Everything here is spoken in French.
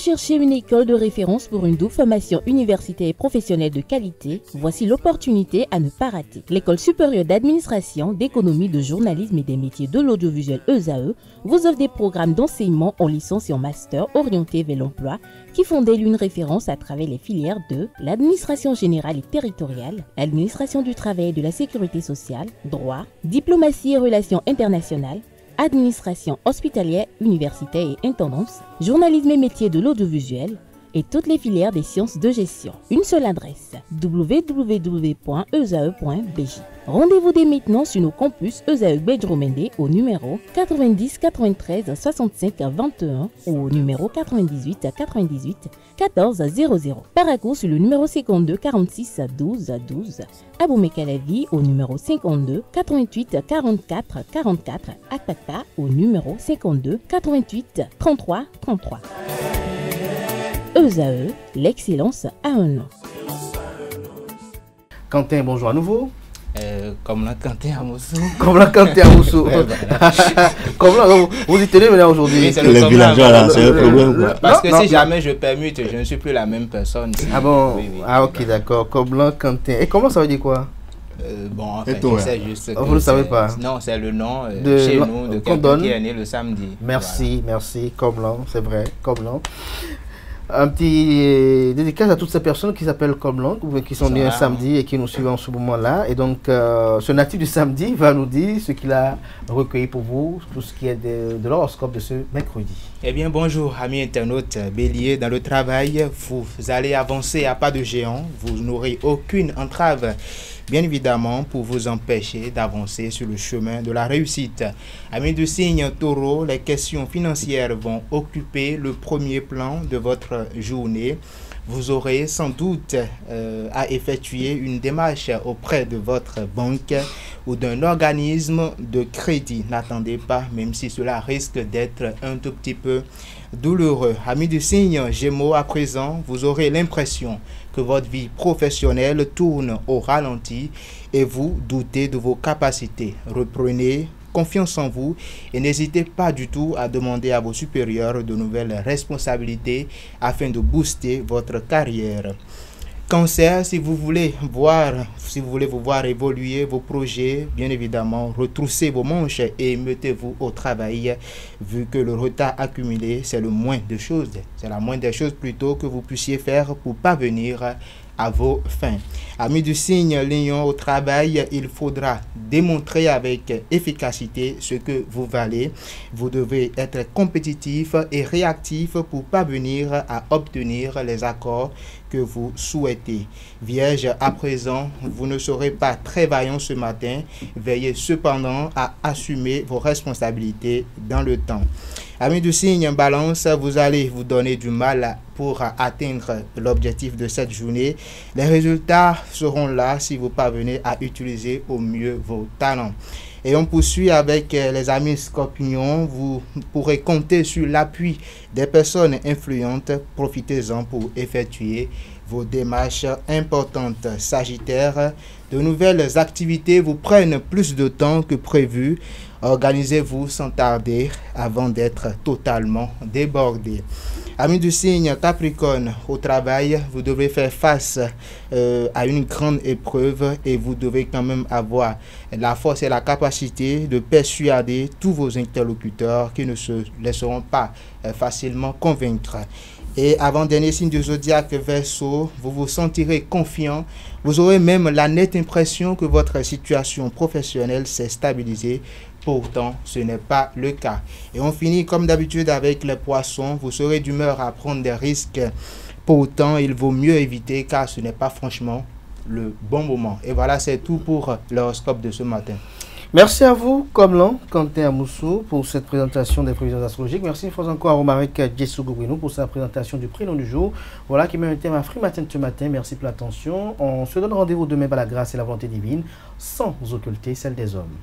cherchez une école de référence pour une double formation universitaire et professionnelle de qualité? Voici l'opportunité à ne pas rater. L'École supérieure d'administration, d'économie, de journalisme et des métiers de l'audiovisuel ESAE vous offre des programmes d'enseignement en licence et en master orientés vers l'emploi qui font d'elle une référence à travers les filières de l'administration générale et territoriale, l'administration du travail et de la sécurité sociale, droit, diplomatie et relations internationales, administration hospitalière, universitaire et intendance, journalisme et métiers de l'audiovisuel et toutes les filières des sciences de gestion. Une seule adresse, www.esae.bj. Rendez-vous dès maintenant sur nos campus ESAE Bedjromende au numéro 90 93 65 21 ou au numéro 98 98 14 00. Paracourt sur le numéro 52 46 12 12. Aboumé-Calavi au numéro 52 88 44 44. Akpakpa au numéro 52 88 33 33. ESAE, l'excellence a un nom. Quentin, bonjour à nouveau. Comme la Quentin à Moussou. Comme la Quentin à Moussou. Comme là, vous y tenez maintenant aujourd'hui. Les villageois là, c'est un problème. Parce que si jamais je permute, je ne suis plus la même personne. Ah bon? Oui. Ah ok, d'accord. Comme là, Quentin. Et comment ça veut dire quoi? Bon, en fait, je sais juste que vous ne le savez pas? Non, c'est le nom chez nous de quelqu'un qui est né le samedi. Merci, voilà. Merci. Comme là, c'est vrai. Comme là. Un petit dédicace à toutes ces personnes qui s'appellent Comlang, qui sont nées un samedi et qui nous suivent en ce moment-là. Et donc, ce natif du samedi va nous dire ce qu'il a recueilli pour vous, tout ce qui est de l'horoscope de ce mercredi. Eh bien, bonjour, amis internautes. Bélier, dans le travail, vous allez avancer à pas de géant. Vous n'aurez aucune entrave, bien évidemment, pour vous empêcher d'avancer sur le chemin de la réussite. Amis du signe Taureau, les questions financières vont occuper le premier plan de votre journée. Vous aurez sans doute à effectuer une démarche auprès de votre banque ou d'un organisme de crédit. N'attendez pas, même si cela risque d'être un tout petit peu douloureux. Amis du signe Gémeaux, à présent, vous aurez l'impression que votre vie professionnelle tourne au ralenti et vous doutez de vos capacités. Reprenez confiance en vous et n'hésitez pas du tout à demander à vos supérieurs de nouvelles responsabilités afin de booster votre carrière. Cancer, si vous voulez vous voir évoluer vos projets, bien évidemment, retroussez vos manches et mettez-vous au travail, vu que le retard accumulé, c'est le moins de choses. C'est la moindre des choses plutôt que vous puissiez faire pour parvenir à vos fins. Amis du signe Lion, au travail, il faudra démontrer avec efficacité ce que vous valez. Vous devez être compétitif et réactif pour parvenir à obtenir les accords que vous souhaitez. Vierge, à présent, vous ne serez pas très vaillant ce matin. Veillez cependant à assumer vos responsabilités dans le temps. Amis du signe Balance, vous allez vous donner du mal pour atteindre l'objectif de cette journée. Les résultats seront là si vous parvenez à utiliser au mieux vos talents. Et on poursuit avec les amis Scorpions. Vous pourrez compter sur l'appui des personnes influentes. Profitez-en pour effectuer vos démarches importantes. Sagittaire, de nouvelles activités vous prennent plus de temps que prévu. Organisez-vous sans tarder avant d'être totalement débordé. Amis du signe Capricorne, au travail, vous devez faire face à une grande épreuve et vous devez quand même avoir la force et la capacité de persuader tous vos interlocuteurs qui ne se laisseront pas facilement convaincre. Et avant-dernier signe du zodiaque Verseau, vous vous sentirez confiant. Vous aurez même la nette impression que votre situation professionnelle s'est stabilisée. Pourtant, ce n'est pas le cas. Et on finit comme d'habitude avec les poissons. Vous serez d'humeur à prendre des risques. Pourtant, il vaut mieux éviter car ce n'est pas franchement le bon moment. Et voilà, c'est tout pour l'horoscope de ce matin. Merci à vous, Comlang, Quentin Amoussou, pour cette présentation des prévisions astrologiques. Merci une fois encore à Romaric Djessou-Gouguinou pour sa présentation du prénom du jour. Voilà qui met un thème à Free Matin ce matin. Merci pour l'attention. On se donne rendez-vous demain par la grâce et la volonté divine, sans occulter celle des hommes.